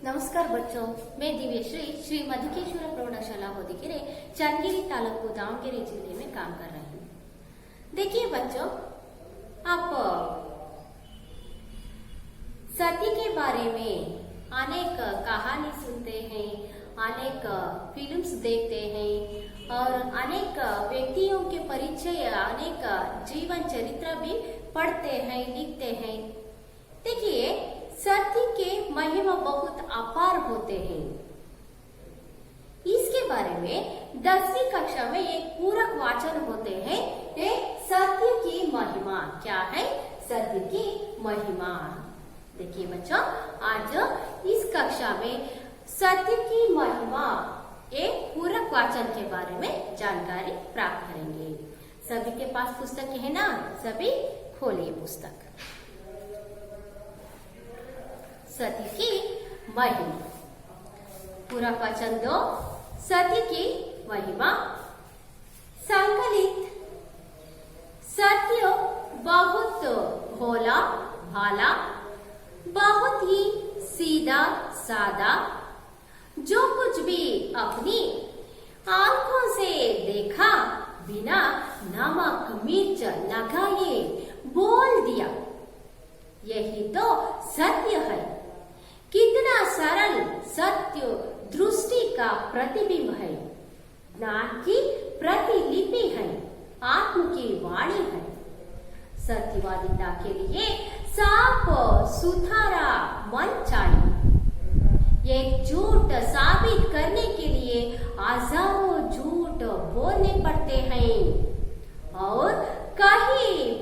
नमस्कार बच्चों, मैं दिव्यश्री श्री मधुकेश्वर प्रौढ़शाला होदिकेरे चंदगिरी तालुकु दावणगेरे जिले में काम कर रही हूँ। देखिए बच्चों, आप सती के बारे में अनेक कहानी सुनते हैं, अनेक फिल्म्स देखते हैं और अनेक व्यक्तियों के परिचय, अनेक जीवन चरित्र भी पढ़ते हैं, लिखते हैं। देखिए, सती के महिमा बहुत अपार होते हैं। इसके बारे में 10वीं कक्षा में एक पूरक वाचन होते हैं। सत्य की महिमा क्या है? सत्य की महिमा। देखिए बच्चों, आज इस कक्षा में सत्य की महिमा एक पूरक वाचन के बारे में जानकारी प्राप्त करेंगे। सभी के पास पुस्तक है ना? सभी खोलिए पुस्तक। सती की महिमा, पूरा वचन दो। सती की महिमा। संकलित, सत्य बहुत भोला भाला, बहुत ही सीधा सादा, जो कुछ भी अपनी आंखों से देखा बिना नमक मिर्च लगाए बोल दिया, यही तो सत्य है। कितना सरल सत्य दृष्टि का प्रतिबिंब है, ज्ञान की प्रतिलिपि है, आत्म की वाणी है। सत्यवादिता के लिए साफ सुथरा मन चाहिए। एक झूठ साबित करने के लिए हजारों झूठ बोलने पड़ते हैं और कहीं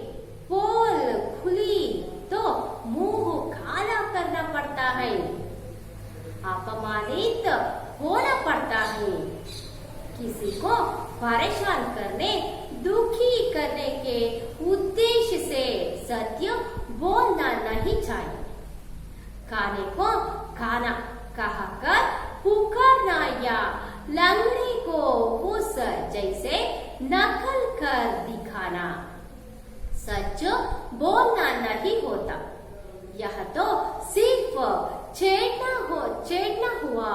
पोल खुली तो मुंह काला करना पड़ता है, अपमानित होना पड़ता है। किसी को परेशान करने, दुखी करने के उद्देश्य से सत्य बोलना नहीं चाहिए। खाने को खाना कहकर पुकारना या लंगड़े को उस जैसे नकल कर दिखाना सच बोलना नहीं होता। यह तो सिर्फ छेड़ना हुआ।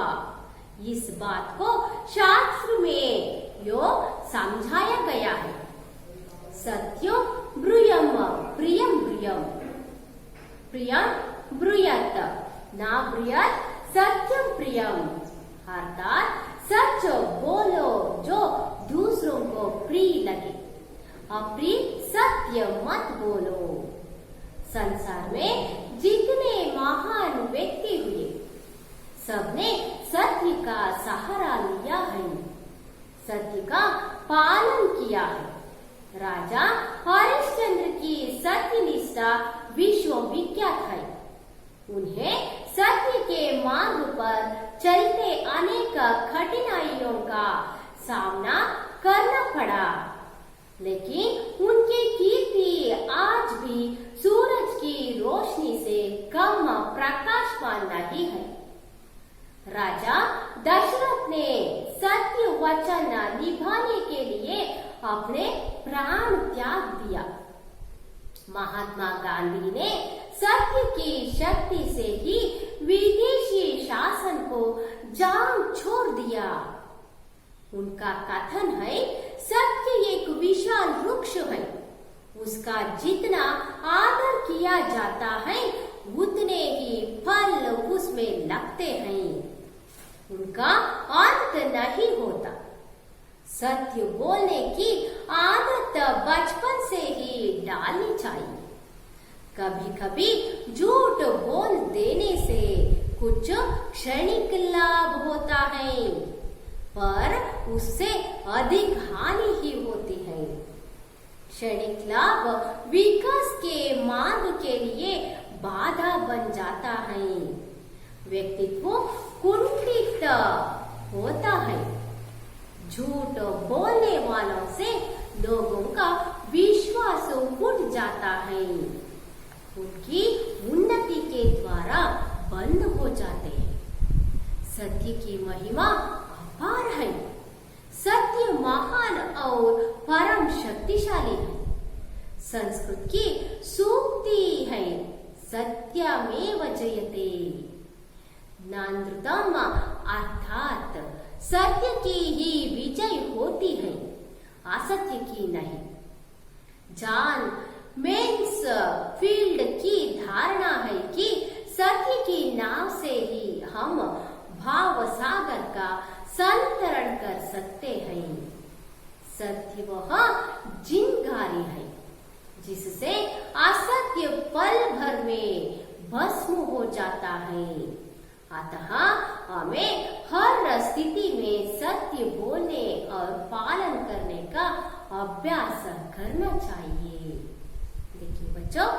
इस बात को शास्त्र में यो समझाया गया है। सत्यो ब्रूयम प्रियम ब्रूयम, प्रियम ब्रूयत ना ब्रूयत सत्यम प्रियम, अर्थात सच बोलो जो दूसरों को प्रिय लगे, अप्रिय सत्य मत बोलो। संसार में जितने महान व्यक्ति हुए, सबने सत्य का सहारा लिया है, सत्य का पालन किया है। राजा हरिश्चंद्र की सत्य निष्ठा विश्व विख्यात है। उन्हें सत्य के मार्ग पर चलते अनेक कठिनाइयों का सामना करना पड़ा, लेकिन उनकी कीर्ति आज भी सूरज की रोशनी से कम प्रकाशमान नहीं है। राजा दशरथ ने सत्य वचन निभाने के लिए अपने प्राण त्याग दिया। महात्मा गांधी ने सत्य की शक्ति से ही विदेशी शासन को जान छोड़ दिया। उनका कथन है, सत्य एक विशाल वृक्ष है, उसका जितना आदर किया जाता है उतने ही फल उसमें लगते हैं, उनका अंत नहीं होता। सत्य बोलने की आदत बचपन से ही डालनी चाहिए। कभी कभी झूठ बोल देने से कुछ क्षणिक लाभ होता है, पर उससे अधिक हानि ही होती है। क्षणिक लाभ विकास के मार्ग के लिए बाधा बन जाता है, व्यक्तित्व कुंठित होता है। झूठ बोलने वालों से लोगों का विश्वास उठ जाता है, उनकी उन्नति के द्वारा बंद हो जाते हैं। सत्य की महिमा अपार है। सत्य महान और परम शक्तिशाली है। संस्कृत की सूक्ति है, सत्यमेव जयते। ज्ञानृतम अर्थात सत्य की ही विजय होती है, असत्य की नहीं। जॉन मैक्सफील्ड की धारणा है कि सत्य की नाव से ही हम भाव सागर का संतरण कर सकते हैं। सत्य वह जिनगारी है जिससे असत्य पल भर में भस्म हो जाता है। अतः हमें हर स्थिति में सत्य बोलने और पालन करने का अभ्यास करना चाहिए। देखिए बच्चों,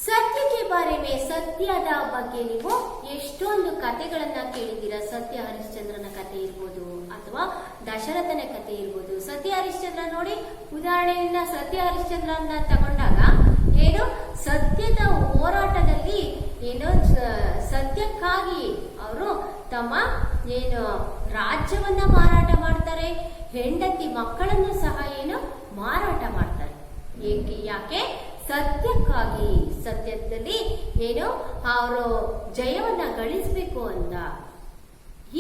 सत्य के बारे में, ಸತ್ಯದ ಬಗ್ಗೆ ನೀವು ಎಷ್ಟೊಂದು ಕಥೆಗಳನ್ನ ಕೇಳಿದ್ದೀರ. ಸತ್ಯ ಹರಿಶ್ಚಂದ್ರನ ಕಥೆ ಇರ್ಬೋದು ಅಥವಾ ದಶರಥನ ಕಥೆ ಇರ್ಬೋದು. ಸತ್ಯ ಹರಿಶ್ಚಂದ್ರ ನೋಡಿ, ಉದಾಹರಣೆಯಿಂದ ಸತ್ಯ ಹರಿಶ್ಚಂದ್ರನ ತಗೊಂಡಾಗ ಏನು ಸತ್ಯದ ಹೋರಾಟದಲ್ಲಿ ಏನೋ ಸತ್ಯಕ್ಕಾಗಿ ಅವರು ತಮ್ಮ ಏನು ರಾಜ್ಯವನ್ನ ಮಾರಾಟ ಮಾಡ್ತಾರೆ, ಹೆಂಡತಿ ಮಕ್ಕಳನ್ನು ಸಹ ಏನು ಮಾರಾಟ ಮಾಡ್ತಾರೆ. ಯಾಕೆ? ಸತ್ಯಕ್ಕಾಗಿ, ಸತ್ಯದಲ್ಲಿ ಏನು ಅವರು ಜಯವನ್ನ ಗಳಿಸಬೇಕು ಅಂತ.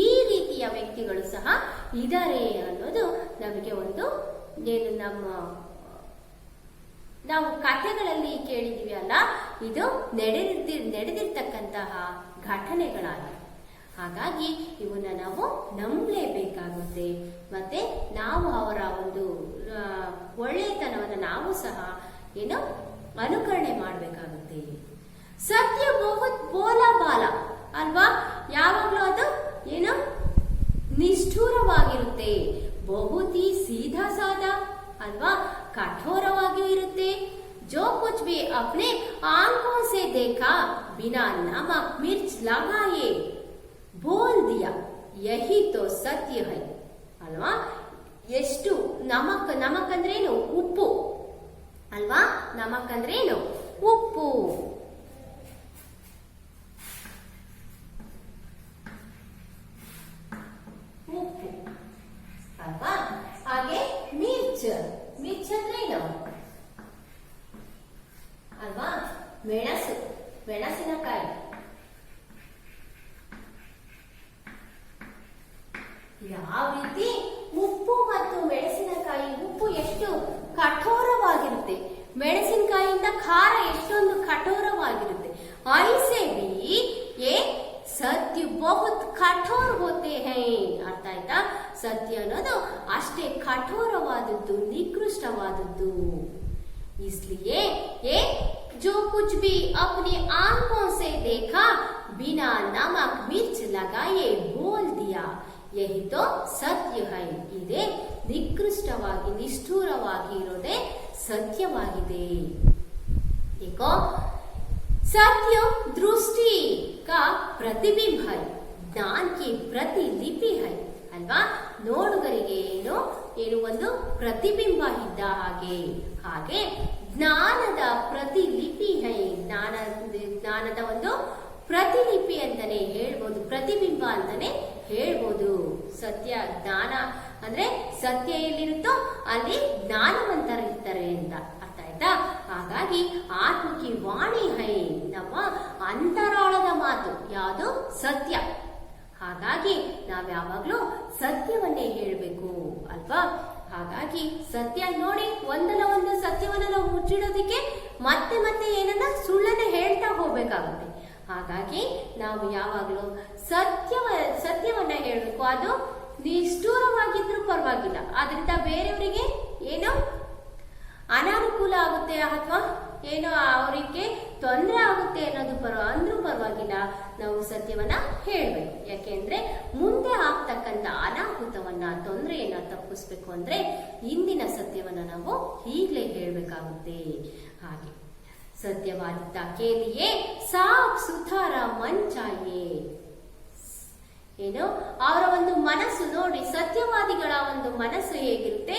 ಈ ರೀತಿಯ ವ್ಯಕ್ತಿಗಳು ಸಹ ಇದ್ದಾರೆ ಅನ್ನೋದು ನಮಗೆ ಒಂದು ಏನು ನಾವು ಕಥೆಗಳಲ್ಲಿ ಕೇಳಿದೀವಿ ಅಲ್ಲ, ಇದು ನಡೆದಿರ್ತಕ್ಕಂತಹ ಘಟನೆಗಳಾಗಿವೆ. ಹಾಗಾಗಿ ಇವನ್ನ ನಾವು ನಂಬಲೇಬೇಕಾಗುತ್ತೆ. ಮತ್ತೆ ನಾವು ಅವರ ಒಂದು ಒಳ್ಳೆತನವನ್ನು ನಾವು ಸಹ ಏನು ಅನುಕರಣೆ ಮಾಡಬೇಕಾಗುತ್ತೆ. ಸತ್ಯ ಬಹುತ್ ಬೋಲ ಬಾಲ ಅಲ್ವಾ, ಯಾವಾಗ್ಲೂ ಅದು ಏನು ನಿಷ್ಠೂರವಾಗಿರುತ್ತೆ. ಬಹುತಿ ಸೀದಾ ಸಾದಾ ಅಲ್ವಾ, ಕಠೋರವಾಗಿಯೂ ಇರುತ್ತೆ. जो कुछ भी अपने आंखों से देखा बिना नमक मिर्च लगाए बोल दिया यही तो सत्य है ಅಲ್ವಾ. ಎಷ್ಟು ನಮಕ್ ಅಂದ್ರೆ ಏನು? ಉಪ್ಪು ಅಲ್ವಾ. ನಮಕ್ ಅಂದ್ರೆ ಏನು? ಉಪ್ಪು. ಉಪ್ಪು ಅಲ್ವಾ. ಹಾಗೆ ಮಿರ್ಚ್ ಅಂದ್ರೆ ಏನು ಅಲ್ವಾ. ಮೆಣಸಿನಕಾಯಿ. ಯಾವ ರೀತಿ ಉಪ್ಪು ಮತ್ತು ಮೆಣಸಿನಕಾಯಿ, ಉಪ್ಪು ಎಷ್ಟು ಕಠೋರವಾಗಿರುತ್ತೆ, ಮೆಣಸಿನಕಾಯಿಯಿಂದ ಖಾರ ಎಷ್ಟೊಂದು ಕಠೋರವಾಗಿರುತ್ತೆ. ಐಸೆ ಬಿ ये ಸತ್ಯ ಬಹುತ್ ಕಠೋರ ಹೋತೆ ಹೈ. ಅರ್ಥ ಆಯ್ತಾ? ಸತ್ಯ ಅನ್ನೋದು ಅಷ್ಟೇ ಕಠೋರವಾದದ್ದು, ನಿಕೃಷ್ಟವಾದದ್ದು. इसलिए ये जो कुछ भी अपनी आंखों से देखा बिना नमक मिर्च लगाए बोल दिया यही तो सत्य है. इದೇ ನಿಕೃಷ್ಟವಾಗಿ, ನಿಷ್ಠೂರವಾಗಿ ಇರೋದೇ ಸತ್ಯವಾಗಿದೆ. देखो सत्य दृष्टि का प्रतिबिंब है, ज्ञान की प्रतिलिपि है ಅಲ್ವಾ. ನೋಡುಗರಿಗೆ ಏನು ಒಂದು ಪ್ರತಿಬಿಂಬ ಇದ್ದ ಹಾಗೆ ಜ್ಞಾನದ ಪ್ರತಿಲಿಪಿ ಹೈ. ಜ್ಞಾನದ ಒಂದು ಪ್ರತಿಲಿಪಿ ಅಂತಾನೆ ಹೇಳ್ಬೋದು, ಪ್ರತಿಬಿಂಬ ಅಂತಾನೆ ಹೇಳ್ಬೋದು. ಸತ್ಯ ಜ್ಞಾನ ಅಂದ್ರೆ ಸತ್ಯ ಎಲ್ಲಿರುತ್ತೋ ಅಲ್ಲಿ ಜ್ಞಾನವಂತರಿರ್ತಾರೆ ಅಂತ. ಅರ್ಥ ಆಯ್ತಾ? ಹಾಗಾಗಿ ಆತ್ಮಕಿ ವಾಣಿ ಹೈ, ನಮ್ಮ ಅಂತರಾಳದ ಮಾತು ಯಾವುದು? ಸತ್ಯ. ಹಾಗಾಗಿ ನಾವ್ ಯಾವಾಗ್ಲೂ ಸತ್ಯವನ್ನೇ ಹೇಳಬೇಕು ಅಲ್ವಾ. ಹಾಗಾಗಿ ಸತ್ಯ ನೋಡಿ, ಒಂದಲ್ಲ ಒಂದು ಸತ್ಯವನ್ನ ನಾವು ಮುಚ್ಚಿಡೋದಿಕ್ಕೆ ಮತ್ತೆ ಮತ್ತೆ ಏನನ್ನ ಸುಳ್ಳನ್ನೇ ಹೇಳ್ತಾ ಹೋಗ್ಬೇಕಾಗುತ್ತೆ. ಹಾಗಾಗಿ ನಾವು ಯಾವಾಗ್ಲೂ ಸತ್ಯವನ್ನ ಹೇಳಬೇಕು. ಅದು ನಿಷ್ಠೂರವಾಗಿದ್ರೂ ಪರವಾಗಿಲ್ಲ, ಆದ್ರಿಂದ ಬೇರೆಯವರಿಗೆ ಏನೋ ಅನಾನುಕೂಲ ಆಗುತ್ತೆ ಅಥವಾ ಏನೋ ಅವರಿಗೆ ತೊಂದರೆ ಆಗುತ್ತೆ ಅನ್ನೋದು ಅಂದ್ರೂ ಪರವಾಗಿಲ್ಲ, ನಾವು ಸತ್ಯವನ್ನ ಹೇಳ್ಬೇಕು. ಯಾಕೆಂದ್ರೆ ಮುಂದೆ ಆಗ್ತಕ್ಕಂಥ ಅನಾಹುತವನ್ನ, ತೊಂದರೆಯನ್ನ ತಪ್ಪಿಸ್ಬೇಕು ಅಂದ್ರೆ ಇಂದಿನ ಸತ್ಯವನ್ನ ನಾವು ಈಗಲೇ ಹೇಳ್ಬೇಕಾಗುತ್ತೆ. ಹಾಗೆ ಸತ್ಯವಾದಿता के लिए साफ सुथरा मन चाहिए. ಏನು ಅವರ ಒಂದು ಮನಸ್ಸು ನೋಡಿ, ಸತ್ಯವಾದಿಗಳ ಒಂದು ಮನಸ್ಸು ಹೇಗಿರುತ್ತೆ?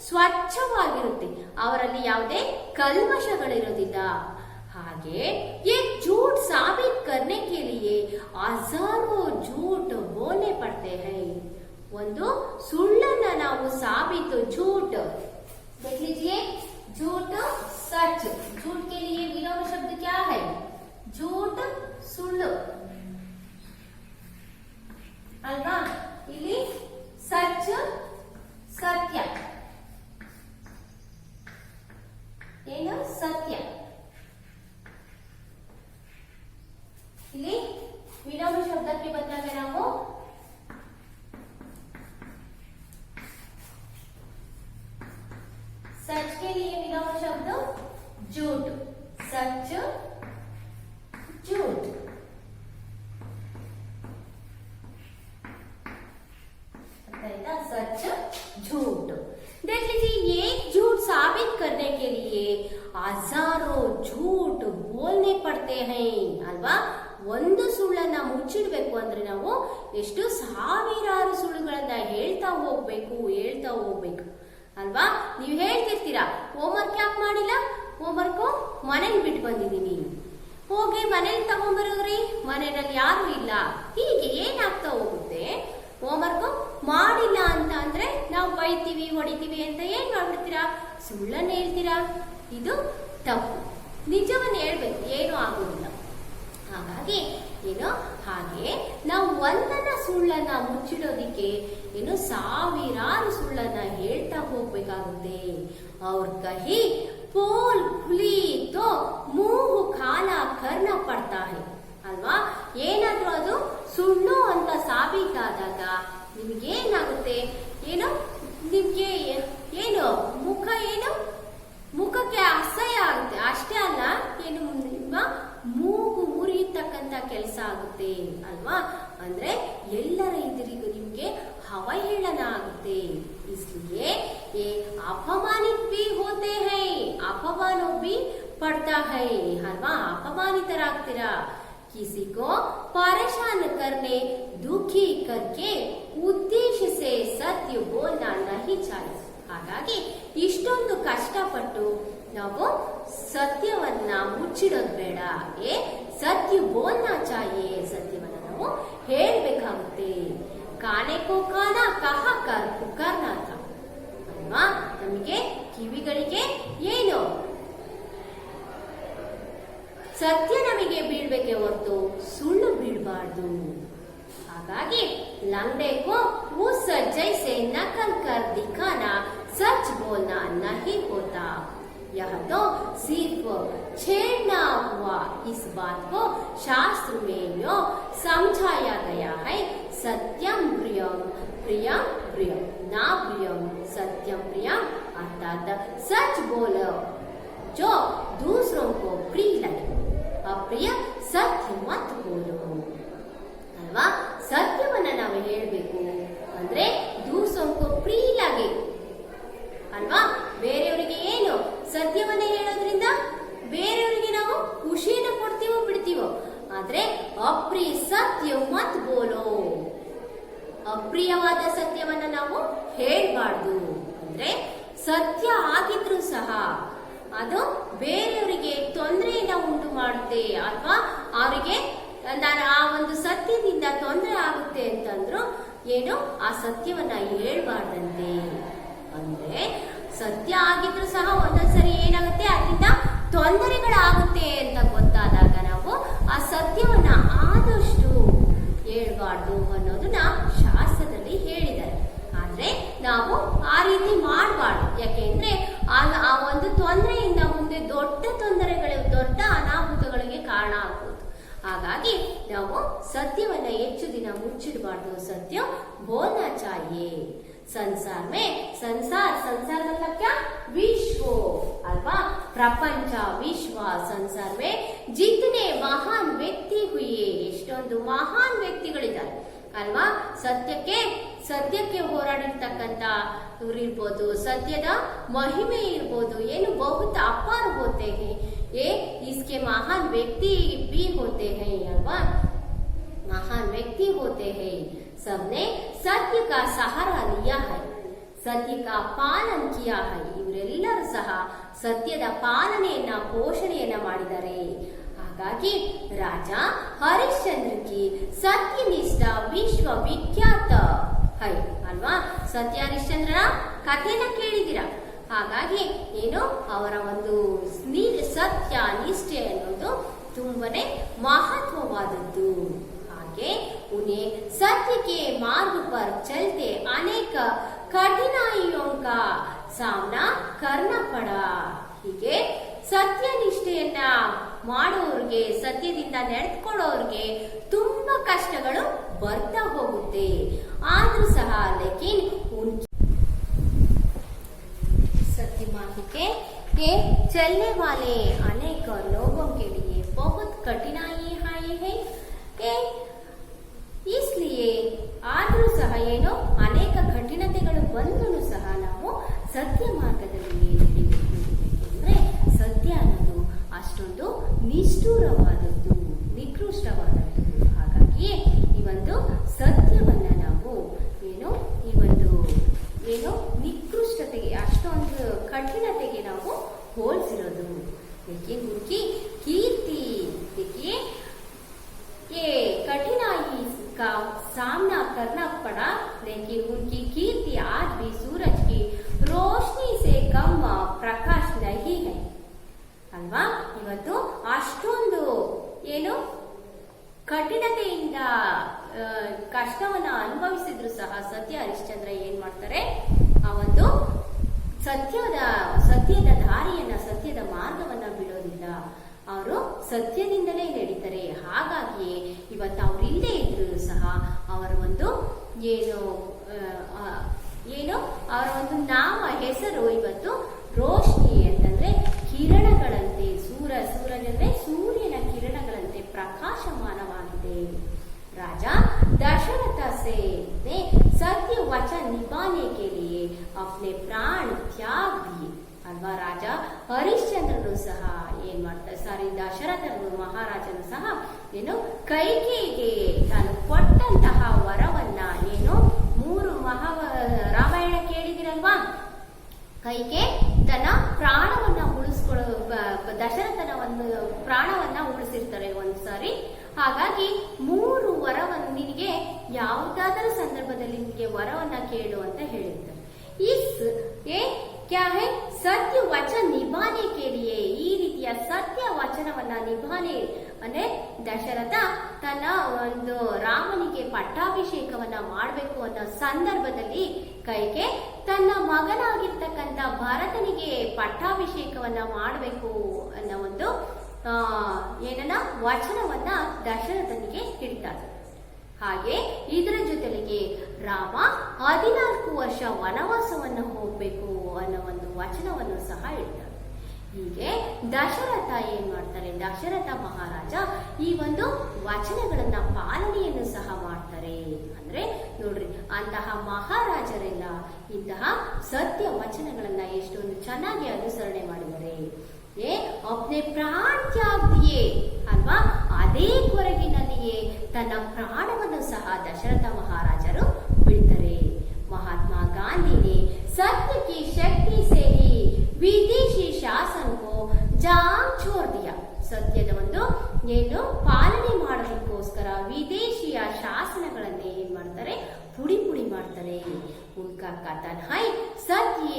ಸ್ವಚ್ಛವಾಗಿರುತ್ತೆ, ಅವರಲ್ಲಿ ಯಾವುದೇ ಕಲ್ಮಶಗಳಿರೋದಿಲ್ಲ. ಹಾಗೆ ये झूठ साबित करने के लिए हजारों झूठ बोलने पड़ते हैं. ಒಂದು ಸುಳ್ಳನ್ನ ನಾವು ಸಾಬೀತು, झूठ देख लीजिए, झूठ सच. झूठ के लिए विलोम शब्द क्या है? झूठ सुಳ್ಳು. झूठ। सच झूठ। देख लीजिए, एक झूठ साबित करने के लिए हजारों झूठ बोलने पड़ते हैं अल्वा। ಒಂದು ಸುಳ್ಳನ್ನ ಮುಚ್ಚಿಡ್ಬೇಕು ಅಂದ್ರೆ ನಾವು ಎಷ್ಟು ಸಾವಿರಾರು ಸುಳ್ಳುಗಳನ್ನ ಹೇಳ್ತಾ ಹೋಗ್ಬೇಕು ಅಲ್ವಾ। ನೀವು ಹೇಳ್ತಿರ್ತೀರಾ, ಹೋಮ್ವರ್ಕ್ ಯಾಕೆ ಮಾಡಿಲ್ಲ, ಹೋಮ್ವರ್ಕ್ ಮನೇಲಿ ಬಿಟ್ಟು ಬಂದಿದ್ದೀನಿ, ಹೋಗಿ ಮನೇಲಿ ತಗೊಂಡ್ಬರೋದ್ರಿ, ಮನೆಯಲ್ಲಿ ಯಾರು ಇಲ್ಲ, ಹೀಗೆ ಏನಾಗ್ತಾ ಹೋಗುತ್ತೆ। ಹೋಮ್ವರ್ಕ್ ಮಾಡಿಲ್ಲ ಅಂತ ಅಂದ್ರೆ ನಾವು ಬೈತೀವಿ, ಹೊಡಿತೀವಿ ಅಂತ ಏನ್ ಮಾಡ್ಬಿಡ್ತೀರಾ, ಸುಳ್ಳನ್ನ ಹೇಳ್ತೀರಾ। ಇದು ತಪ್ಪು, ನಿಜವನ್ನ ಹೇಳ್ಬೇಕು, ಏನು ಆಗೋದಿಲ್ಲ। ಹಾಗಾಗಿ ಏನು, ಹಾಗೆ ನಾವು ಒಂದನ್ನ ಸುಳ್ಳನ್ನ ಮುಚ್ಚಿಡೋದಿಕ್ಕೆ ಏನು ಸಾವಿರಾರು ಸುಳ್ಳನ್ನ ಹೇಳ್ತಾ ಹೋಗ್ಬೇಕಾಗುತ್ತೆ। ಅವ್ರ ಕಹಿ ಪೋಲ್ ಖುಲಿ ತೋ ಮೂಹು ಖಾಲ ಕರ್ನ ಪಡ್ತಾ ಹೈ ಅಲ್ವಾ। ಏನಾದ್ರೂ ಅದು ಸುಳ್ಳು ಅಂತ ಸಾಬೀತಾದಾಗ ನಿಮ್ಗೇನಾಗುತ್ತೆ, ಏನು ನಿಮ್ಗೆ ಏನು ಮುಖಕ್ಕೆ ಅಸಹ್ಯ ಆಗುತ್ತೆ, ಅಷ್ಟೇ ಅಲ್ಲ ಏನು ನಿಮ್ಮ ಮೂಗು ಮುರಿಯತಕ್ಕಂತ ಕೆಲಸ ಆಗುತ್ತೆ ಅಲ್ವಾ। ಅಂದ್ರೆ ಎಲ್ಲರ ಎದುರಿಗೂ ನಿಮ್ಗೆ ಅವಹೇಳನ ಆಗುತ್ತೆ। इसलिए ये अपमानित भी होते हैं, अपमानों भी पड़ता है अल्वा। अपमानितराಗ್ತೀರಾ। किसी को परेशान करने दुखी करके उद्देश्य से सत्य बोलना नहीं चाहिए। ಹಾಗಾಗಿ ಇಷ್ಟೊಂದು ಕಷ್ಟಪಟ್ಟು ನಾವು ಸತ್ಯವನ್ನ ಮುಚ್ಚಿಡೋದು ಬೇಡ। ಸತ್ಯ ಬೋಲ್ನಾ ಚಾಹಿಯೇ, ಸತ್ಯವನ್ನ ನಾವು ಹೇಳ್ಬೇಕಾಗುತ್ತೆ। ಕಾನೆ ಕೋ ಕಾನ ಕಹ ಕರ್ ಪುಕಾರ್ನಾ ಥಾ ಅಲ್ವಾ। ನಮಗೆ ಕಿವಿಗಳಿಗೆ ಏನು ಸತ್ಯ ನಮಗೆ ಬೀಳ್ಬೇಕೆ ಹೊರತು ಸುಳ್ಳು ಬೀಳಬಾರ್ದು। ಹಾಗಾಗಿ लंगड़े को उस जैसे नकल कर दिखाना सच बोलना नहीं होता। यह तो सिर्फ छेड़ना हुआ। इस बात को शास्त्र में यूं समझाया गया है, सत्यम प्रियम प्रियम प्रियम ना प्रियम सत्यम प्रियम, अर्थात सच बोलो जो दूसरों को प्रिय लगे, अप्रिय सत्य मत बोलो ಅಲ್ವಾ। ಸತ್ಯವನ್ನ ನಾವು ಹೇಳ್ಬೇಕು ಅಂದ್ರೆ ದೂಸೋಂಕು ಪ್ರಿಯಲಾಗಿ ಅಲ್ವಾ। ಬೇರೆಯವರಿಗೆ ಏನು ಸತ್ಯವನ್ನ ಹೇಳೋದ್ರಿಂದ ಬೇರೆಯವರಿಗೆ ನಾವು ಖುಷಿಯನ್ನು ಕೊಡ್ತೀವೋ ಬಿಡ್ತೀವೋ, ಆದ್ರೆ ಅಪ್ರಿಯ ಸತ್ಯ ಮತ್ ಬೋಲೋ, ಅಪ್ರಿಯವಾದ ಸತ್ಯವನ್ನ ನಾವು ಹೇಳ್ಬಾರ್ದು। ಅಂದ್ರೆ ಸತ್ಯ ಆಗಿದ್ರೂ ಸಹ ಅದು ಬೇರೆಯವರಿಗೆ ತೊಂದರೆಯನ್ನ ಉಂಟು ಮಾಡುತ್ತೆ ಅಥವಾ ಅವರಿಗೆ ನಾನು ಆ ಒಂದು ಸತ್ಯದಿಂದ ತೊಂದರೆ ಆಗುತ್ತೆ ಅಂತಂದ್ರು ಏನು ಆ ಸತ್ಯವನ್ನ ಹೇಳ್ಬಾರ್ದಂತೆ। ಅಂದ್ರೆ ಸತ್ಯ ಆಗಿದ್ರು ಸಹ ಒಂದೊಂದ್ಸರಿ ಏನಾಗುತ್ತೆ, ಅದರಿಂದ ತೊಂದರೆಗಳಾಗುತ್ತೆ ಅಂತ ಗೊತ್ತಾದಾಗ ನಾವು ಆ ಸತ್ಯವನ್ನ ಆದಷ್ಟು ಹೇಳ್ಬಾರ್ದು ಅನ್ನೋದನ್ನ ಶಾಸ್ತ್ರದಲ್ಲಿ ಹೇಳಿದ್ದಾರೆ। ಆದ್ರೆ ನಾವು ಆ ರೀತಿ ಮಾಡಬಾರ್ದು, ಯಾಕೆಂದ್ರೆ ಆ ಒಂದು ತೊಂದರೆಯಿಂದ ಮುಂದೆ ದೊಡ್ಡ ತೊಂದರೆಗಳು, ದೊಡ್ಡ ಅನಾಹುತಗಳಿಗೆ ಕಾರಣ ಆಗ್ಬೋದು। ಹಾಗಾಗಿ ನಾವು ಸತ್ಯವನ್ನ ಹೆಚ್ಚು ದಿನ ಮುಚ್ಚಿಡಬಾರ್ದು। ಸತ್ಯ ಬೋಲ್ನಾ ಚಾಹಿಯೇ। संसार में संसार मतलब क्या, विश्व अल्वा। प्रपंच विश्व संसार में जितने महान व्यक्ति हुए, ಎಷ್ಟೊಂದು ಮಹಾನ್ ವ್ಯಕ್ತಿಗಳಿದ್ದಾರೆ ಅಲ್ವಾ। ಸತ್ಯಕ್ಕೆ ಹೋರಾಡಿರ್ತಕ್ಕಂತ ಇವ್ರು ಇರ್ಬೋದು, ಸತ್ಯದ ಮಹಿಮೆ ಇರ್ಬೋದು, ಏನು ಬಹುತ ಅಪಾರ ಹೋತೆ हैं, ये इसके महान व्यक्ति भी होते हैं अल्वा। महान व्यक्ति होते हैं, सबने सत्य का सहारा लिया है, सत्य का पालन किया है। ಇವರೆಲ್ಲರೂ ಸಹ ಸತ್ಯದ ಪಾಲನೆಯನ್ನ ಪೋಷಣೆಯನ್ನ ಮಾಡಿದ್ದಾರೆ। ಹಾಗಾಗಿ ರಾಜ ಹರಿಶ್ಚಂದ್ರ ಕಿ ಸತ್ಯನಿಷ್ಠ ವಿಶ್ವ ವಿಖ್ಯಾತ ಹೈ ಅಲ್ವಾ। ಸತ್ಯ ಹರಿಶ್ಚಂದ್ರನ ಕಥೆನ ಕೇಳಿದಿರ। ಹಾಗಾಗಿ ಏನು ಅವರ ಒಂದು ಸತ್ಯ ನಿಷ್ಠೆ ಅನ್ನೋದು ತುಂಬಾನೇ ಮಹತ್ವವಾದದ್ದು। ಹಾಗೆ उन्हें सत्य के मार्ग पर चलते अनेक कठिनाइयों का सामना करना पड़ा। ಹೀಗೆ ಸತ್ಯನಿಷ್ಠೆಯನ್ನ ಮಾಡೋರಿಗೆ, ಸತ್ಯದಿಂದ ನಡೆದುಕೊಳ್ಳೋರಿಗೆ ತುಂಬಾ ಕಷ್ಟಗಳು ಬರ್ತಾ ಹೋಗುತ್ತೆ। ಆದ್ರೂ ಸಹ ಲೇಕಿನ್ सत्य मार्ग के चलने वाले अनेक लोगों के लिए बहुत कठिनाई ನಿಕೃಷ್ಟವಾದದ್ದು ನಿಕೃಷ್ಟವಾದದ್ದು. ಹಾಗಾಗಿ ಈ ಒಂದು ಸತ್ಯವನ್ನ ನಾವು ಈ ಒಂದು ನಿಕೃಷ್ಟತೆಗೆ ಅಷ್ಟೊಂದು ಕಠಿಣತೆಗೆ ನಾವು ಹೋಲಿಸಿರೋದು. देखिए उनकी कीर्ति, देखिए ये कठिनाई का सामना करना पड़ा, लेकिन उनकी कीर्ति आज भी सूरज की रोशनी से कम प्रकाश नहीं है ಅಲ್ವಾ. ಇವತ್ತು ಅಷ್ಟೊಂದು ಕಠಿಣತೆಯಿಂದ ಕಷ್ಟವನ್ನ ಅನುಭವಿಸಿದ್ರು ಸಹ ಸತ್ಯ ಹರಿಶ್ಚಂದ್ರ ಏನ್ ಮಾಡ್ತಾರೆ, ಆ ಒಂದು ಸತ್ಯದ ದಾರಿಯನ್ನ ಸತ್ಯದ ಮಾರ್ಗವನ್ನ ಬಿಡೋದಿಲ್ಲ. ಅವರು ಸತ್ಯದಿಂದಲೇ ನಡೀತಾರೆ. ಹಾಗಾಗಿ ಇವತ್ತು ಅವರಿಲ್ಲದೆ ಇದ್ರು ಸಹ ಅವರ ಒಂದು ಅವರ ಒಂದು ನಾಮ ಹೆಸರು ಇವತ್ತು ರೋಶ್ನಿ ಅಂತಂದ್ರೆ ಕಿರಣಗಳಂತೆ, ಸೂರ್ಯನಂದ್ರೆ ಸೂರ್ಯನ ಕಿರಣಗಳಂತೆ ಪ್ರಕಾಶಮಾನವಾಗಿದೆ. ರಾಜ दशरथ से ने सत्य वचन निभाने के लिए अपने प्राण त्याग दिए ಅಲ್ವಾ. ರಾಜ ಹರಿಶ್ಚಂದ್ರನು ಸಹ ಏನ್ ಮಾಡ್ತಾರೆ, ದಶರಥನು ಮಹಾರಾಜನು ಸಹ ಕೈಕೇಯಿಗೆ ತಾನು ಕೊಟ್ಟಂತಹ ವರವನ್ನ 3 ರಾಮಾಯಣ ಕೇಳಿದಿರಲ್ವಾ. ಕೈಕೆ ತನ್ನ ಪ್ರಾಣವನ್ನ ದಶರಥನ ಒಂದು ಪ್ರಾಣವನ್ನ ಉಳಿಸಿರ್ತಾರೆ ಒಂದ್ಸಾರಿ. ಹಾಗಾಗಿ 3 ವರವನ್ನು ನಿನಗೆ ಯಾವುದಾದರೂ ಸಂದರ್ಭದಲ್ಲಿ ನಿನಗೆ ವರವನ್ನ ಕೇಳು ಅಂತ ಹೇಳಿರ್ತಾರೆ. क्या है सत्य वचन निभाने के लिए ಈ ರೀತಿಯ ಸತ್ಯ ವಚನವನ್ನ ನಿಭಾನೆ ಅಂದ್ರೆ ದಶರಥ ತನ್ನ ಒಂದು ರಾಮನಿಗೆ ಪಟ್ಟಾಭಿಷೇಕವನ್ನ ಮಾಡಬೇಕು ಅನ್ನೋ ಸಂದರ್ಭದಲ್ಲಿ ಕೈಗೆ ತನ್ನ ಮಗನಾಗಿರ್ತಕ್ಕಂಥ ಭರತನಿಗೆ ಪಟ್ಟಾಭಿಷೇಕವನ್ನ ಮಾಡಬೇಕು ಅನ್ನೋ ಒಂದು ವಚನವನ್ನ ದಶರಥನಿಗೆ ಹಿಡಿತಾರೆ. ಹಾಗೆ ಇದರ ಜೊತೆಗೆ ರಾಮ 14 ವರ್ಷ ವನವಾಸವನ್ನು ಹೋಗ್ಬೇಕು ಅನ್ನೋ ಒಂದು ವಚನವನ್ನು ಸಹ ಇಡ್ತಾರೆ. ಹೀಗೆ ದಶರಥ ಏನ್ ಮಾಡ್ತಾರೆ, ದಶರಥ ಮಹಾರಾಜ ಈ ಒಂದು ವಚನಗಳನ್ನ ಪಾಲನೆಯನ್ನು ಸಹ ಮಾಡ್ತಾರೆ. ಅಂದ್ರೆ ನೋಡ್ರಿ, ಅಂತಹ ಮಹಾರಾಜರೆಲ್ಲ ಇಂತಹ ಸತ್ಯ ವಚನಗಳನ್ನ ಎಷ್ಟೊಂದು ಚೆನ್ನಾಗಿ ಅನುಸರಣೆ ಮಾಡಿದ್ದಾರೆ. ಅಪ್ನೆ ಪ್ರಾಣ ತ್ಯಾಗ ದಿಯೆ ಅಲ್ವಾ. ಅದೇ ಕೊರಗಿನಲ್ಲಿಯೇ ತನ್ನ ಪ್ರಾಣವನ್ನು ಸಹ ದಶರಥ ಮಹಾರಾಜರು ಬಿಡ್ತಾರೆ. ಮಹಾತ್ಮ ಗಾಂಧಿನೇ सत्य की शक्ति से ही विदेशी शासन को जाम छोड़ दिया. ಸತ್ಯದ ಒಂದು ಪಾಲನೆ ಮಾಡೋದಕ್ಕೋಸ್ಕರ ವಿದೇಶಿಯ ಶಾಸನಗಳನ್ನೇ ಏನ್ ಮಾಡ್ತಾರೆ, ಪುಡಿ ಮಾಡ್ತಾರೆ. ಉನ್ಕಾ ಕಥನ್ ಹೈ ಸತ್ಯ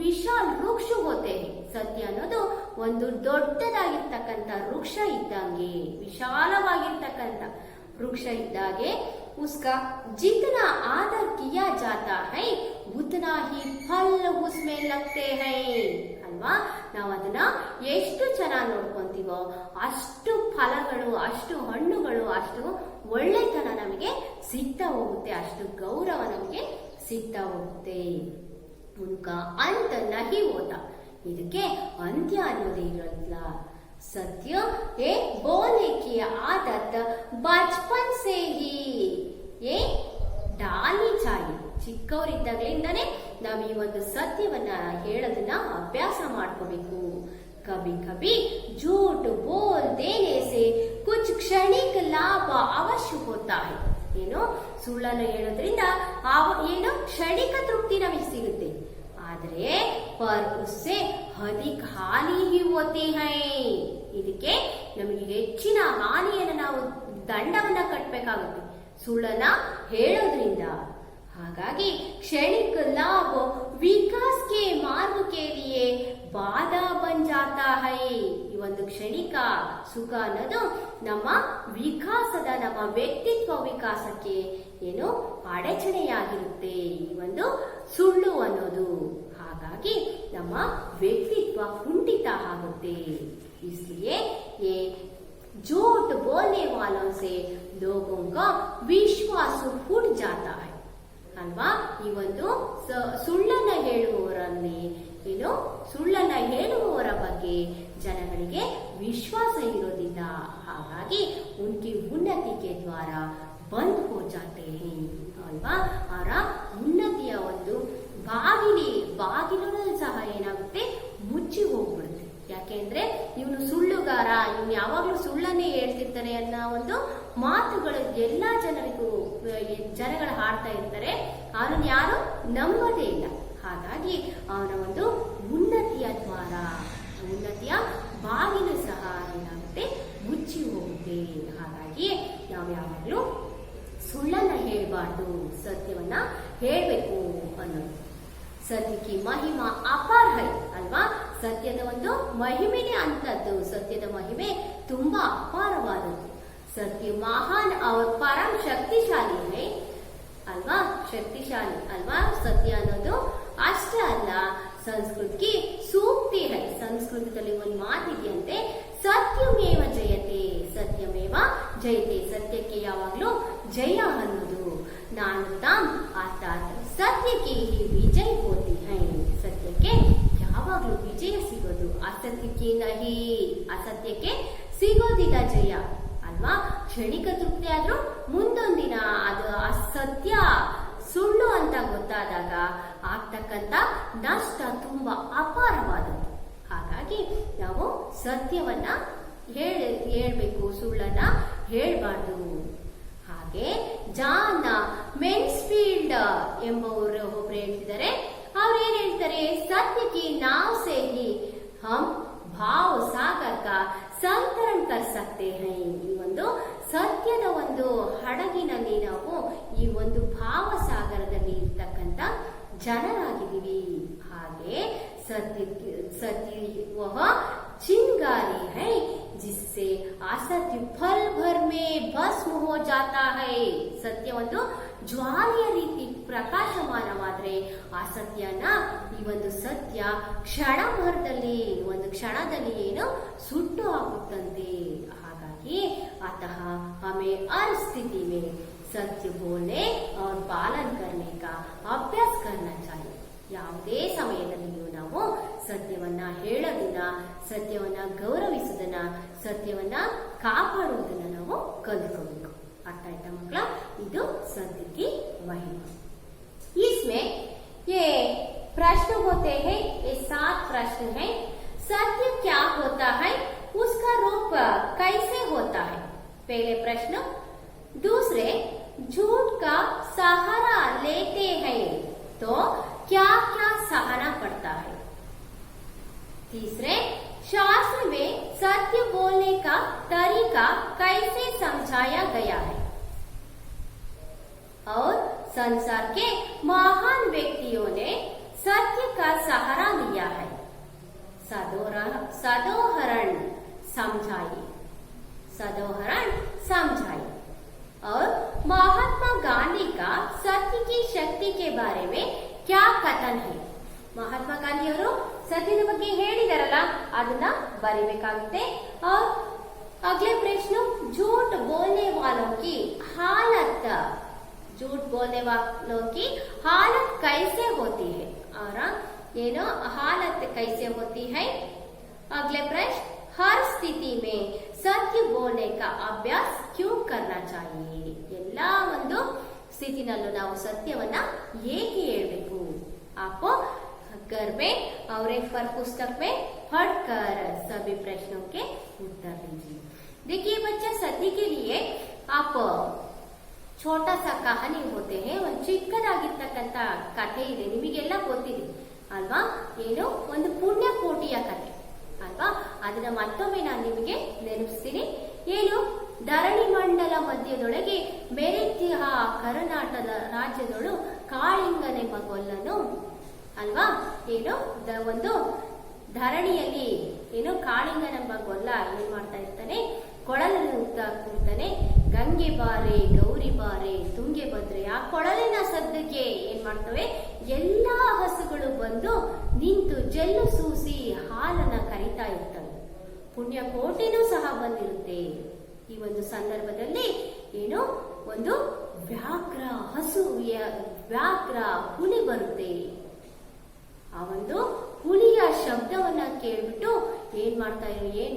ವಿಶಾಲ ವೃಕ್ಷ ಹೋತೆ. ಸತ್ಯ ಅನ್ನೋದು ಒಂದು ದೊಡ್ಡದಾಗಿರ್ತಕ್ಕಂಥ ವೃಕ್ಷ ಇದ್ದಂಗೆ, ವಿಶಾಲವಾಗಿರ್ತಕ್ಕಂಥ ವೃಕ್ಷ ಇದ್ದಾಗೆ. उसका जितना आदर किया जाता है उतना ही फल उसमें लगते हैं ಅಲ್ವಾ. ನಾವು ಅದನ್ನ ಎಷ್ಟು ಚೆನ್ನಾಗಿ ನೋಡ್ಕೊಂತೀವೋ ಅಷ್ಟು ಫಲಗಳು, ಅಷ್ಟು ಹಣ್ಣುಗಳು, ಅಷ್ಟು ಒಳ್ಳೆತನ ನಮಗೆ ಸಿಗ್ತಾ ಹೋಗುತ್ತೆ, ಅಷ್ಟು ಗೌರವ ನಮಗೆ ಸಿಗ್ತಾ ಹೋಗುತ್ತೆ. ಉನ್ಕಾ ಅಂತ ನಹಿ ಹೋತ, ಇದಕ್ಕೆ ಅಂತ್ಯ ಅನ್ನೋದೇ ಇರೋದಿಲ್ಲ. सत्य ये बोलने की आदत बचपन से ही ये डालनी चाहिए. ಚಿಕ್ಕವರಿದ್ದಾಗಲಿಂದನೇ ನಾವು ಈ ಒಂದು ಸತ್ಯವನ್ನ ಹೇಳೋದನ್ನ ಅಭ್ಯಾಸ ಮಾಡ್ಕೋಬೇಕು. ಕಭಿ ಕಭಿ झूठ बोल देने से कुछ क्षणिक लाभ अवश्य होता है. ಸುಳ್ಳನ್ನು ಹೇಳೋದ್ರಿಂದ ಕ್ಷಣಿಕ ತೃಪ್ತಿ ನಮಗೆ ಸಿಗುತ್ತೆ. ಆದ್ರೆ पर उससे अधिक हानि ही होती है. ಇದಕ್ಕೆ ನಮಗೆ ಹೆಚ್ಚಿನ ಹಾನಿಯನ್ನು ನಾವು ದಂಡವನ್ನ ಕಟ್ಟಬೇಕಾಗುತ್ತೆ ಸುಳ್ಳನ್ನ ಹೇಳೋದ್ರಿಂದ. ಹಾಗಾಗಿ ಕ್ಷಣಿಕ ಲಾಭ ವಿಕಾಸ ಕೆ ಮಾರ್ಗ ಕೆ ಲಿಯೆ ಬಾಧಾ ಬನ್ ಜಾತಾ ಹೈ. ಈ ಒಂದು ಕ್ಷಣಿಕ ಸುಖ ಅನ್ನೋದು ನಮ್ಮ ವಿಕಾಸದ, ನಮ್ಮ ವ್ಯಕ್ತಿತ್ವ ವಿಕಾಸಕ್ಕೆ ಅಡಚಣೆಯಾಗಿರುತ್ತೆ ಈ ಒಂದು ಸುಳ್ಳು ಅನ್ನೋದು. ಹಾಗಾಗಿ ನಮ್ಮ ವ್ಯಕ್ತಿತ್ವ ಕುಂಠಿತ ಆಗುತ್ತೆ. इसलिए ये झूठ बोलने वालों से लोगों का विश्वास फूट जाता है ಅಲ್ವಾ. ಈ ಒಂದು ಸುಳ್ಳನ್ನ ಹೇಳುವವರಲ್ಲಿ ಸುಳ್ಳನ್ನ ಹೇಳುವವರ ಬಗ್ಗೆ ಜನಗಳಿಗೆ ವಿಶ್ವಾಸ ಇರೋದಿಲ್ಲ. ಹಾಗಾಗಿ ಉನ್ಕಿ ಉನ್ನತಿ ಕೆ ದ್ವಾರ ಬಂದ್ ಹೋ ಜಾತೆ ಹೈ ಅಲ್ವಾ. ಅವರ ಉನ್ನತಿಯ ಒಂದು ಬಾಗಿಲು ಸಹ ಏನಾಗುತ್ತೆ, ಮುಚ್ಚಿ ಹೋಗ್ಬಿಡುತ್ತೆ. ಯಾಕೆ ಯಾಕೆಂದ್ರೆ ಇವನು ಸುಳ್ಳುಗಾರ, ಇವನು ಯಾವಾಗ್ಲೂ ಸುಳ್ಳನ್ನೇ ಹೇಳ್ತಿರ್ತಾನೆ ಅನ್ನೋ ಒಂದು ಮಾತುಗಳು ಎಲ್ಲಾ ಜನಗಳ ಹಾಡ್ತಾ ಇರ್ತಾರೆ. ಅವನನ್ನು ಯಾರು ನಂಬೋದೇ ಇಲ್ಲ. ಹಾಗಾಗಿ ಅವನ ಒಂದು ಉನ್ನತಿಯ ದ್ವಾರ, ಉನ್ನತಿಯ ಬಾಗಿಲು ಸಹ ಏನಾಗುತ್ತೆ, ಮುಚ್ಚಿ ಹೋಗುತ್ತೆ. ಹಾಗಾಗಿ ನಾವು ಯಾವಾಗಲೂ ಸುಳ್ಳನ್ನ ಹೇಳ್ಬಾರ್ದು, ಸತ್ಯವನ್ನ ಹೇಳ್ಬೇಕು ಅನ್ನೋದು. ಸತ್ಯಕ್ಕೆ ಮಹಿಮಾ ಅಪಾರ ಹೈ ಅಲ್ವಾ. ಸತ್ಯದ ಒಂದು ಮಹಿಮೆನೇ ಅಂತದ್ದು. ಸತ್ಯದ ಮಹಿಮೆ ತುಂಬಾ ಅಪಾರವಾದದ್ದು. सत्य महान और परम शक्तिशाली है ಅಲ್ವಾ, ಶಕ್ತಿಶಾಲಿ ಅಲ್ವಾ. ಸತ್ಯ ಅನ್ನೋದು ಅಷ್ಟೇ ಅಲ್ಲ, ಸಂಸ್ಕೃತಿಗೆ ಸೂಕ್ತಿ है. ಸಂಸ್ಕೃತದಲ್ಲಿ ಒಂದು ಮಾತಿದೆಯಂತೆ, ಸತ್ಯಮೇವ ಜಯತೆ, ಸತ್ಯಮೇವ ಜಯತೆ, ಸತ್ಯಕ್ಕೆ ಯಾವಾಗಲೂ ಜಯ ಅನ್ನೋದು. ನಾನು ತಾಮ್ ಅರ್ಥಾತ್ ಸತ್ಯಕ್ಕೆ ही विजय होती है, ಸತ್ಯಕ್ಕೆ ಯಾವಾಗಲೂ ವಿಜಯ ಸಿಗೋದು, ಅಸತ್ಯಕ್ಕೆ ನಹಿ, ಅಸತ್ಯಕ್ಕೆ ಸಿಗೋದಿಲ್ಲ ಜಯ ಅಲ್ವಾ. ಕ್ಷಣಿಕ ತೃಪ್ತಿ ಆದ್ರೂ ಮುಂದೊಂದಿನ ಅದು ಅಸತ್ಯ ಸುಳ್ಳು ಅಂತ ಗೊತ್ತಾದಾಗ ಆಗ್ತಕ್ಕಂತ ನಷ್ಟ ತುಂಬಾ ಅಪಾರವಾದದ್ದು. ಹಾಗಾಗಿ ನಾವು ಸತ್ಯವನ್ನ ಹೇಳ್ಬೇಕು, ಸುಳ್ಳನ್ನ ಹೇಳ್ಬಾರ್ದು. ಹಾಗೆ ಜಾನ್ ಮೆನ್ಸ್ಫೀಲ್ಡ್ ಎಂಬವರು ಒಬ್ರು ಹೇಳ್ತಿದ್ದಾರೆ. ಅವ್ರು ಏನ್ ಹೇಳ್ತಾರೆ, ಸತ್ಯಕ್ಕೆ ನಾವ್ ಸೇರಿ ಹಮ್ ಭಾವ ಸಾಗರ ಕಾ ಸಂತರಣ ಕರ್ ಸಕ್ತೆ ಹೈ. ಈ ಒಂದು ಸತ್ಯದ ಒಂದು ಹಡಗಿನಲ್ಲಿ ನಾವು ಈ ಒಂದು ಭಾವ ಸಾಗರದಲ್ಲಿ ಇರ್ತಕ್ಕಂತ ಜನರಾಗಿದ್ದೀವಿ. ಹಾಗೆ सत्य वह चिंगारी है जिससे असत्य फल भर में भस्म हो जाता है. ಸತ್ಯ ಒಂದು ಜ್ವಾಲೆಯ ರೀತಿ ಪ್ರಕಾಶಮಾನವಾದ್ರೆ ಅಸತ್ಯನ ಈ ಒಂದು ಸತ್ಯ ಕ್ಷಣಭರದಲ್ಲಿ, ಒಂದು ಕ್ಷಣದಲ್ಲಿ ಏನು ಸುಟ್ಟು ಆಗುತ್ತಂತೆ. ಹಾಗಾಗಿ अतः हमें हर स्थिति में सत्य बोलने और पालन करने का अभ्यास करना चाहिए. ಯಾವುದೇ ಸಮಯದಲ್ಲಿಯೂ ನಾವು ಸತ್ಯವನ್ನ ಹೇಳೋದನ್ನ, ಸತ್ಯವನ್ನ ಗೌರವಿಸೋದನ್ನ, ಸತ್ಯವನ್ನ ಕಾಪಾಡುವುದನ್ನ ನಾವು ಕಲಿತ್ಕೋಬೇಕು. ಅರ್ಥ ಆಯ್ತಾ ಮಕ್ಕಳ? ಇದು सत्य की महिमा. इसमें ये प्रश्न होते हैं, ये 7 प्रश्न हैं. सत्य क्या होता है, उसका रूप कैसे होता है, पहले प्रश्न. दूसरे, झूठ का सहारा लेते हैं तो क्या क्या सहना पड़ता है. तीसरे, शास्त्र में सत्य बोलने का तरीका कैसे समझाया गया है. और संसार के महान व्यक्तियों ने सत्य का सहारा लिया है. सदोहरण समझाइए, सदोहरण समझाइए. और महात्मा गांधी का सत्य की शक्ति के बारे में क्या कथन है. ಮಹಾತ್ಮ ಗಾಂಧಿಯವರು ಸತ್ಯದ ಬಗ್ಗೆ ಹೇಳಿದಾರಲ್ಲ, ಅದನ್ನ ಬರಿಬೇಕಾಗುತ್ತೆ. और अगले प्रश्न, झूठ बोलने वालों की हालत, झूठ बोलने वालों की हालत कैसे होती है, और ಏನು हालत कैसे होती है. अगले प्रश्न, हर स्थिति में सत्य बोलने का अभ्यास क्यों करना चाहिए. ಎಲ್ಲಾ ಒಂದು ಸ್ಥಿತಿನಲ್ಲೂ ನಾವು ಸತ್ಯವನ್ನ ಏಕೆ ಹೇಳ್ಬೇಕು. आप घर में और एक पर पुस्तक में पढ़कर सभी प्रश्नों के उत्तर दीजिए. देखिए बच्चा, सत्य के लिए आप छोटा सा कहानी होते हैं. ಒಂದು ಚಿಕ್ಕದಾಗಿರ್ತಕ್ಕಂತ ಕಥೆ ಇದೆ, ನಿಮಗೆಲ್ಲ ಗೊತ್ತಿದೆ ಅಲ್ವಾ. ಏನು ಒಂದು ಪುಣ್ಯಕೋಟಿಯ ಕಥೆ ಅಲ್ವಾ. ಅದನ್ನ ಮತ್ತೊಮ್ಮೆ ನಾನು ನಿಮಗೆ ನೆನಪಿಸ್ತೀನಿ. ಏನು, ಧರಣಿ ಮಂಡಲ ಮಧ್ಯದೊಳಗೆ ಮೆರೆತಿಯ ಕರ್ನಾಟಕದ ರಾಜ್ಯದೊಳು ಕಾಳಿಂಗನೆಂಬ ಗೊಲ್ಲನು ಅಲ್ವಾ. ಏನು ಒಂದು ಧರಣಿಯಲ್ಲಿ ಏನು ಕಾಳಿಂಗನೆಂಬ ಗೊಲ್ಲ ಏನ್ ಮಾಡ್ತಾ ಇರ್ತಾನೆ, ಕೊಳಲನ್ನು ಉತ್ತಾ ಕೂರ್ತಾನೆ. ಗಂಗೆ ಬಾರೆ ಗೌರಿ ಬಾರೆ ತುಂಗೆ ಭದ್ರೆ. ಆ ಕೊಳಲಿನ ಸದ್ದಕ್ಕೆ ಏನ್ ಮಾಡ್ತವೆ, ಎಲ್ಲಾ ಹಸುಗಳು ಬಂದು ನಿಂತು ಜಲ್ಲು ಸೂಸಿ ಹಾಲನ್ನ ಕರಿತಾ ಇರ್ತವೆ. ಪುಣ್ಯಕೋಟಿನೂ ಸಹ ಬಂದಿರುತ್ತೆ. ಈ ಒಂದು ಸಂದರ್ಭದಲ್ಲಿ ಏನು, ಒಂದು ವ್ಯಾಘ್ರ ಹಸು, ವ್ಯಾಘ್ರ ಹುಲಿ ಬರುತ್ತೆ. ಆ ಒಂದು ಹುಲಿಯ ಶಬ್ದವನ್ನ ಕೇಳ್ಬಿಟ್ಟು ಏನ್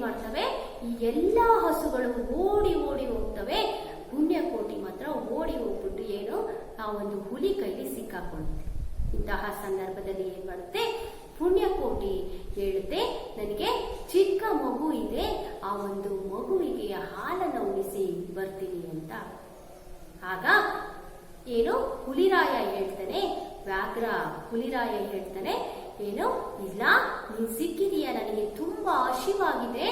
ಮಾಡ್ತವೆ, ಈ ಎಲ್ಲಾ ಹಸುಗಳು ಓಡಿ ಓಡಿ ಹೋಗ್ತವೆ. ಪುಣ್ಯಕೋಟಿ ಮಾತ್ರ ಓಡಿ ಹೋಗ್ಬಿಟ್ಟು ಏನು, ಆ ಒಂದು ಹುಲಿ ಕೈಲಿ ಸಿಕ್ಕಾಕೊಳ್ಳುತ್ತೆ. ಇಂತಹ ಸಂದರ್ಭದಲ್ಲಿ ಏನ್ ಮಾಡುತ್ತೆ, ಪುಣ್ಯಕೋಟಿ ಹೇಳುತ್ತೆ, ನನಗೆ ಚಿಕ್ಕ ಮಗು ಇದೆ, ಆ ಒಂದು ಮಗುವಿಗೆ ಹಾಲನ್ನು ಉಣಿಸಿ ಬರ್ತೀನಿ ಅಂತ. ಆಗ ಏನು ಹುಲಿರಾಯ ಹೇಳ್ತಾನೆ, ವ್ಯಾಘ್ರ ಹುಲಿರಾಯ ಹೇಳ್ತಾನೆ, ಏನು ಇಲ್ಲ ನೀನ್ ಸಿಕ್ಕಿದೀಯ, ನನಗೆ ತುಂಬಾ ಹಸಿವಾಗಿದೆ,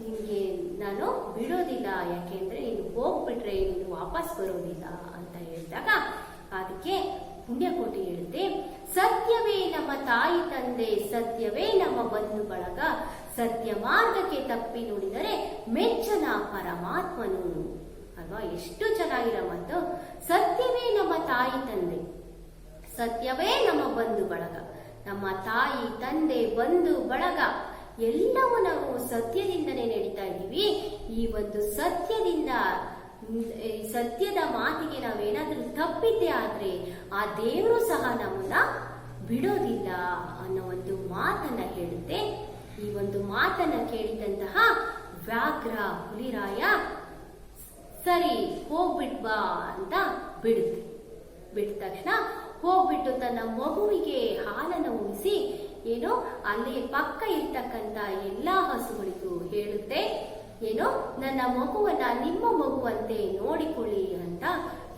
ನಿನ್ಗೆ ನಾನು ಬಿಡೋದಿಲ್ಲ, ಯಾಕೆಂದ್ರೆ ನೀನು ಹೋಗ್ಬಿಟ್ರೆ ನೀನು ವಾಪಸ್ ಬರೋದಿಲ್ಲ ಅಂತ ಹೇಳಿದಾಗ ಅದಕ್ಕೆ ಪುಣ್ಯಕೋಟಿ ಹೇಳುತ್ತೆ, ಸತ್ಯವೇ ನಮ್ಮ ತಾಯಿ ತಂದೆ, ಸತ್ಯವೇ ನಮ್ಮ ಬಂಧು ಬಳಗ, ಸತ್ಯ ಮಾರ್ಗಕ್ಕೆ ತಪ್ಪಿ ನುಡಿದರೆ ಮೆಚ್ಚನ ಪರಮಾತ್ಮನು. ಅಲ್ವಾ, ಎಷ್ಟು ಚೆನ್ನಾಗಿರೋ ಮಾತು. ಸತ್ಯವೇ ನಮ್ಮ ತಾಯಿ ತಂದೆ, ಸತ್ಯವೇ ನಮ್ಮ ಬಂಧು ಬಳಗ, ನಮ್ಮ ತಾಯಿ ತಂದೆ ಬಂಧು ಬಳಗ ಎಲ್ಲವೂ ನಾವು ಸತ್ಯದಿಂದನೇ ನಡೀತಾ ಇದ್ದೀವಿ. ಈ ಒಂದು ಸತ್ಯದ ಮಾತಿಗೆ ನಾವೇನಾದ್ರೂ ತಪ್ಪಿದ್ದೆ ಆದ್ರೆ ಆ ದೇವರು ಸಹ ನಮ್ಮನ್ನ ಬಿಡೋದಿಲ್ಲ ಅನ್ನೋ ಒಂದು ಮಾತನ್ನ ಹೇಳುತ್ತೆ. ಈ ಒಂದು ಮಾತನ್ನ ಕೇಳಿದಂತಹ ವ್ಯಾಘ್ರ ಹುಲಿರಾಯ ಸರಿ ಹೋಗ್ಬಿಟ್ಬಾ ಅಂತ ಬಿಡುತ್ತೆ. ಬಿಟ್ಟ ತಕ್ಷಣ ಹೋಗ್ಬಿಟ್ಟು ತನ್ನ ಮಗುವಿಗೆ ಹಾಲನ್ನು ಉಣಿಸಿ ಏನೋ ಅಲ್ಲಿ ಪಕ್ಕ ಇರ್ತಕ್ಕಂತ ಎಲ್ಲಾ ಹಸುಗಳಿಗೂ ಹೇಳುತ್ತೆ, ಏನೋ ನನ್ನ ಮಗುವನ್ನ ನಿಮ್ಮ ಮಗುವಂತೆ ನೋಡಿಕೊಳ್ಳಿ ಅಂತ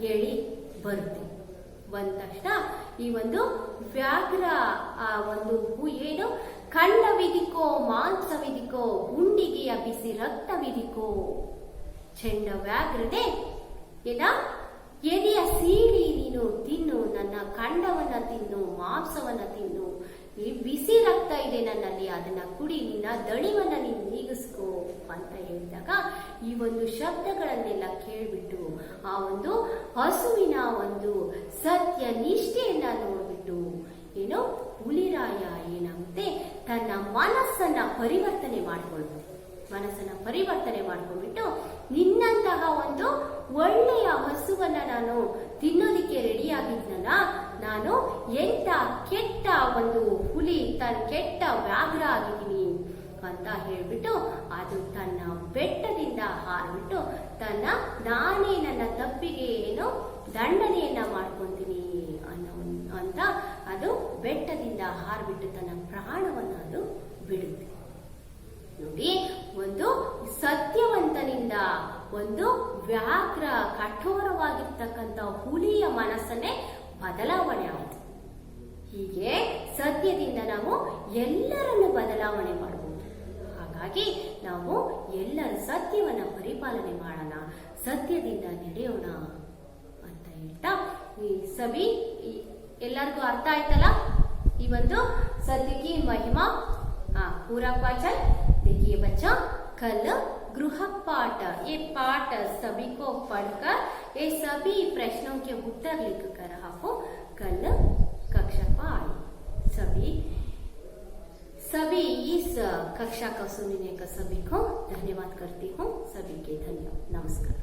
ಹೇಳಿ ಬರುತ್ತೆ. ಬಂದ ತಕ್ಷಣ ಈ ಒಂದು ವ್ಯಾಘ್ರ ಆ ಒಂದು ಏನು ಖಂಡವಿದಿಕೋ ಮಾಂಸವಿದಿಕೋ ಗುಂಡಿಗೆಯ ಬಿಸಿ ರಕ್ತವಿದಿಕೋ, ಚೆಂಡ ವ್ಯಾಘ್ರದೆ ಏನ ಎದೆಯ ಸೀಳಿ ನೀನು ತಿನ್ನು, ನನ್ನ ಖಂಡವನ್ನ ತಿನ್ನು, ಮಾಂಸವನ್ನ ತಿನ್ನು, ಈ ಬಿಸಿ ರಕ್ತ ಇದೆ ನನ್ನಲ್ಲಿ, ಅದನ್ನ ಕುಡಿ, ನಿನ್ನ ದಣಿವನ್ನ ನೀನು ನೀಗಿಸ್ಕೋ ಅಂತ ಹೇಳಿದಾಗ ಈ ಒಂದು ಶಬ್ದಗಳನ್ನೆಲ್ಲ ಕೇಳ್ಬಿಟ್ಟು ಆ ಒಂದು ಹಸುವಿನ ಒಂದು ಸತ್ಯ ನಿಷ್ಠೆಯನ್ನ ನೋಡ್ಬಿಟ್ಟು ಏನೋ ಹುಲಿರಾಯ ಏನಾಗುತ್ತೆ ತನ್ನ ಮನಸ್ಸನ್ನ ಪರಿವರ್ತನೆ ಮಾಡ್ಕೊಂಡ್ಬಿಟ್ಟು ನಿನ್ನಂತಹ ಒಂದು ಒಳ್ಳೆಯ ಹಸುವನ್ನ ನಾನು ತಿನ್ನೋದಿಕ್ಕೆ ರೆಡಿಯಾಗಿದ್ನಲ್ಲ, ನಾನು ಎಂತ ಕೆಟ್ಟ ಒಂದು ಹುಲಿ, ಕೆಟ್ಟ ವ್ಯಾಘ್ರ ಆಗಿದ್ದೀನಿ ಅಂತ ಹೇಳ್ಬಿಟ್ಟು ಅದು ತನ್ನ ಬೆಟ್ಟದಿಂದ ಹಾರ್ಬಿಟ್ಟು ನಾನೇ ನನ್ನ ತಪ್ಪಿಗೆ ಏನೋ ದಂಡನೆಯನ್ನ ಮಾಡ್ಕೊಂತೀನಿ ಅಂತ ಅದು ಬೆಟ್ಟದಿಂದ ಹಾರ್ಬಿಟ್ಟು ತನ್ನ ಪ್ರಾಣವನ್ನ ಅದು ಬಿಡುತ್ತೆ. ನೋಡಿ, ಒಂದು ಸತ್ಯವಂತನಿಂದ ಒಂದು ವ್ಯಾಘ್ರ ಕಠೋರವಾಗಿರ್ತಕ್ಕಂಥ ಹುಲಿಯ ಮನಸ್ಸನ್ನೇ ಬದಲಾವಣೆ ಆಯಿತು. ಹೀಗೆ ಸತ್ಯದಿಂದ ನಾವು ಎಲ್ಲರನ್ನು ಬದಲಾವಣೆ ಮಾಡಬಹುದು. ಹಾಗಾಗಿ ನಾವು ಎಲ್ಲರ ಸತ್ಯವನ್ನ ಪರಿಪಾಲನೆ ಮಾಡೋಣ, ಸತ್ಯದಿಂದ ನಡೆಯೋಣ ಅಂತ ಹೇಳ್ತಾ ಈ ಸಭಿ ಎಲ್ಲರಿಗೂ ಅರ್ಥ ಆಯ್ತಲ್ಲ ಈ ಒಂದು सत्य की महिमा। पूरा वाचन देखिए बच्चों, कल गृह पाठ, ये पाठ सभी को पढ़कर ये सभी प्रश्नों के उत्तर लिखकर आपको कल कक्षा को आए। सभी इस कक्षा को सुनने का सभी को धन्यवाद करती हूँ। सभी के धन्यवाद, नमस्कार।